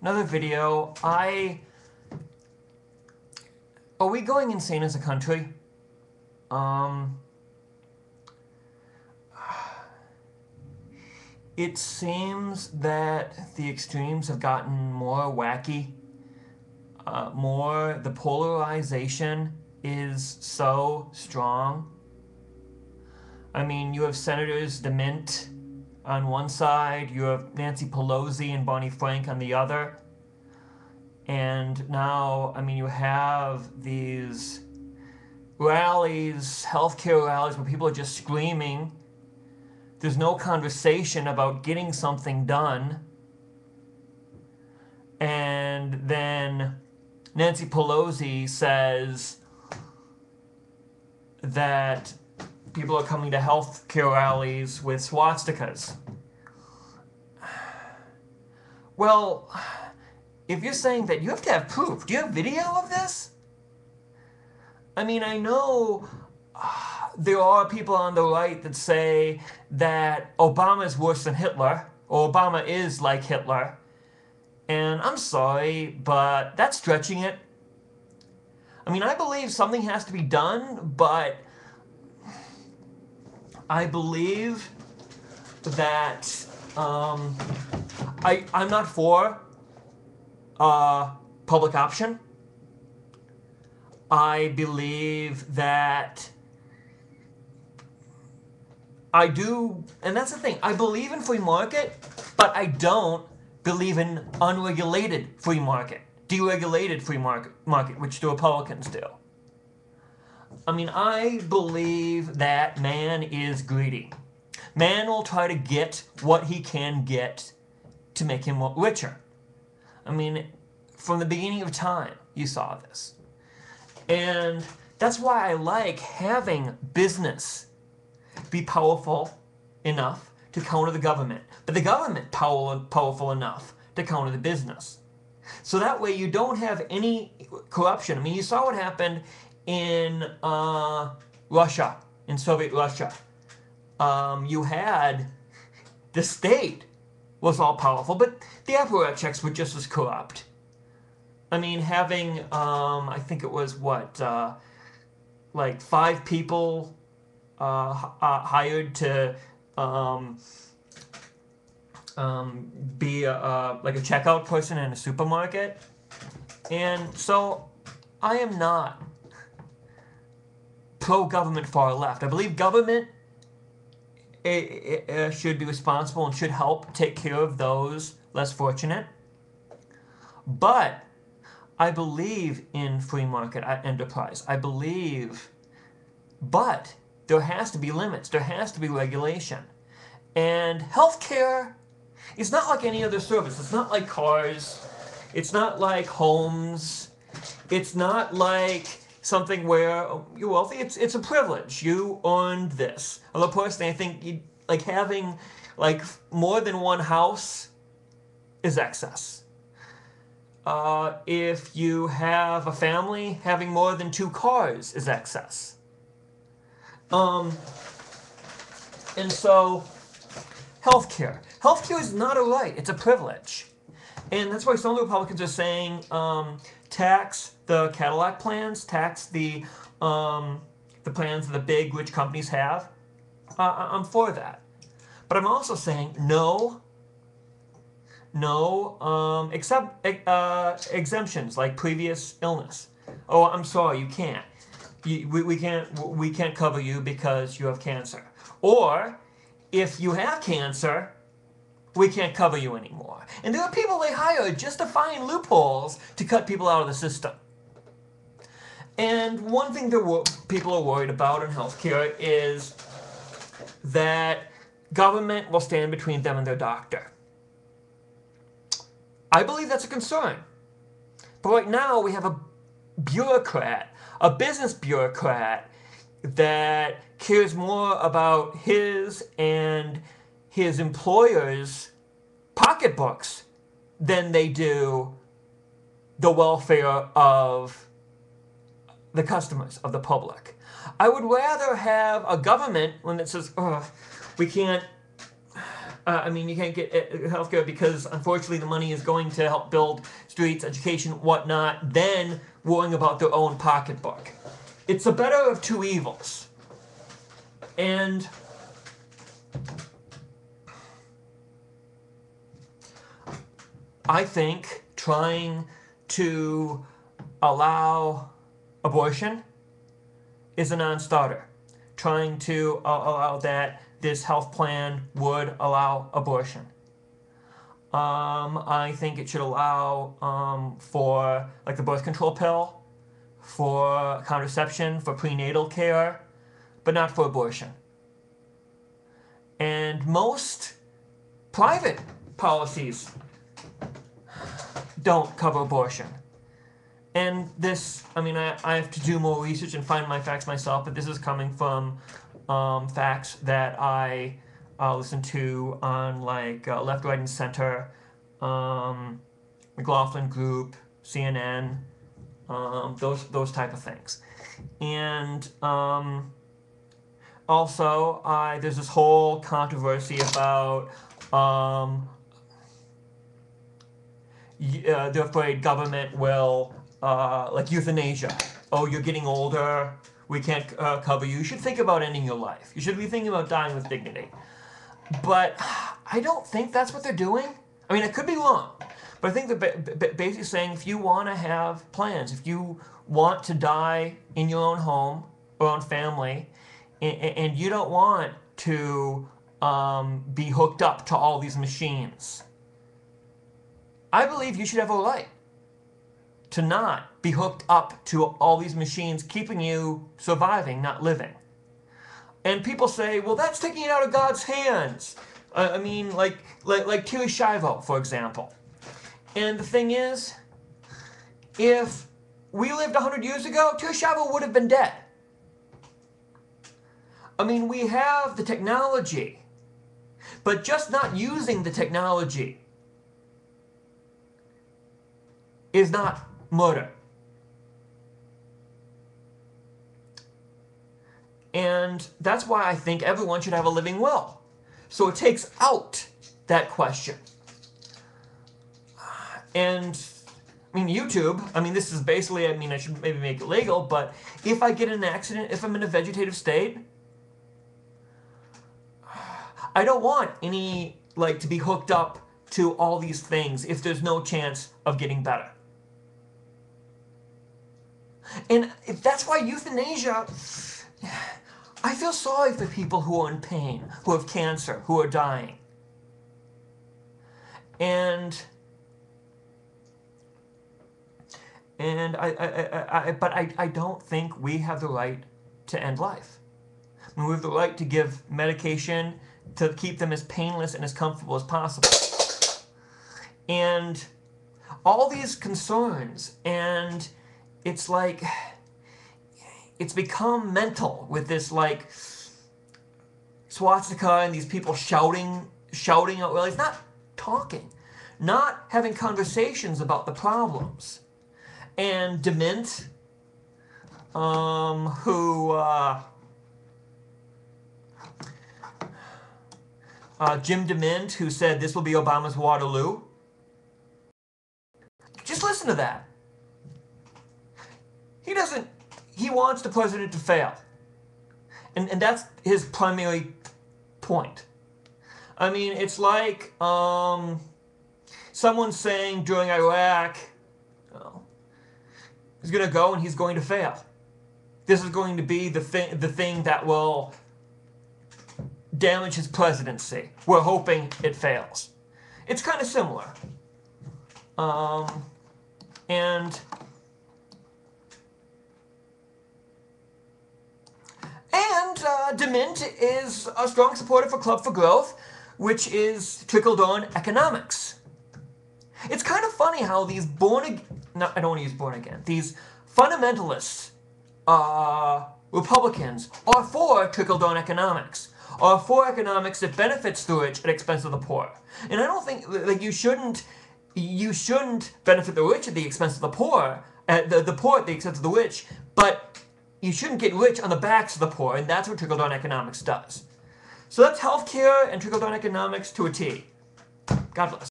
Another video. Are we going insane as a country? It seems that the extremes have gotten more wacky. The polarization is so strong. I mean, you have Senators DeMint on one side, you have Nancy Pelosi and Barney Frank on the other. And now, I mean, you have these rallies, healthcare rallies, where people are just screaming. There's no conversation about getting something done. And then Nancy Pelosi says that people are coming to healthcare rallies with swastikas. Well, if you're saying that, you have to have proof. Do you have video of this? I mean, I know there are people on the right that say that Obama is worse than Hitler, or Obama is like Hitler. And I'm sorry, but that's stretching it. I mean, I believe something has to be done, but I believe that I'm not for public option. I believe that I do, and that's the thing, I believe in free market, but I don't believe in unregulated free market, deregulated free market, which the Republicans do. I mean, I believe that man is greedy. Man will try to get what he can get to make him richer. I mean, from the beginning of time, you saw this. And that's why I like having business be powerful enough to counter the government, but the government powerful enough to counter the business. So that way you don't have any corruption. I mean, you saw what happened in Russia, in Soviet Russia. You had the state was all powerful, but the apparatchiks were just as corrupt. I mean, having, I think it was what, like 5 people hired to be like a checkout person in a supermarket. And so I am not pro-government far left. I believe government should be responsible and should help take care of those less fortunate. But I believe in free market enterprise. I believe, but there has to be limits. There has to be regulation. And healthcare is not like any other service. It's not like cars. It's not like homes. It's not like something where you're wealthy. It's a privilege. You earned this. Although personally, I think like having like more than one house is excess. If you have a family, having more than 2 cars is excess. And so, healthcare. Healthcare is not a right, it's a privilege. And that's why some of the Republicans are saying tax the Cadillac plans, tax the plans that the big rich companies have. I'm for that. But I'm also saying no except exemptions like previous illness. Oh, I'm sorry, you can't. We can't cover you because you have cancer. Or if you have cancer, we can't cover you anymore. And there are people they hire just to find loopholes to cut people out of the system. And one thing that people are worried about in healthcare is that government will stand between them and their doctor. I believe that's a concern. But right now we have a bureaucrat, a business bureaucrat that cares more about his and his employer's pocketbooks than they do the welfare of the customers, of the public. I would rather have a government when it says, oh, we can't I mean, you can't get healthcare because, unfortunately, the money is going to help build streets, education, whatnot, than worrying about their own pocketbook. It's the better of two evils. And I think trying to allow abortion is a non-starter. Trying to allow that this health plan would allow abortion. I think it should allow for like the birth control pill, for contraception, for prenatal care, but not for abortion. And most private policies don't cover abortion. And this, I mean, I have to do more research and find my facts myself, but this is coming from facts that I listen to on like Left, Right, and Center, McLaughlin Group, CNN, those type of things. And also, there's this whole controversy about they're afraid government will, like euthanasia. Oh, you're getting older, we can't cover you. You should think about ending your life. You should be thinking about dying with dignity. But I don't think that's what they're doing. I mean, I could be wrong. But I think they're basically saying if you want to have plans, if you want to die in your own home or own family, and you don't want to be hooked up to all these machines, I believe you should have a right to not be hooked up to all these machines keeping you surviving, not living. And people say, well, that's taking it out of God's hands. I mean, like Terri Schiavo, for example. And the thing is, if we lived 100 years ago, Terri Schiavo would have been dead. I mean, we have the technology, but just not using the technology is not murder. And that's why I think everyone should have a living will. So it takes out that question. And, I mean, YouTube, I mean, this is basically, I mean, I should maybe make it legal, but if I get in an accident, if I'm in a vegetative state, I don't want any, like, to be hooked up to all these things if there's no chance of getting better. And if that's why euthanasia, I feel sorry for people who are in pain, who have cancer, who are dying. And I don't think we have the right to end life. I mean, we have the right to give medication to keep them as painless and as comfortable as possible. And all these concerns, and it's like, it's become mental with this like swastika and these people shouting out. Well, it's not talking, not having conversations about the problems. And DeMint, Jim DeMint, who said this will be Obama's Waterloo. Just listen to that. He wants the president to fail. And that's his primary point. I mean, it's like someone saying during Iraq, oh, he's going to go and he's going to fail. This is going to be the thing that will damage his presidency. We're hoping it fails. It's kind of similar. DeMint is a strong supporter for Club for Growth, which is trickle-down economics. It's kind of funny how these I don't want to use born again, these fundamentalist Republicans are for trickle-down economics, are for economics that benefits the rich at the expense of the poor. And I don't think, like, you shouldn't benefit the rich at the expense of the poor, the poor at the expense of the rich, but you shouldn't get rich on the backs of the poor, and that's what trickle-down economics does. So that's healthcare and trickle-down economics to a T. God bless.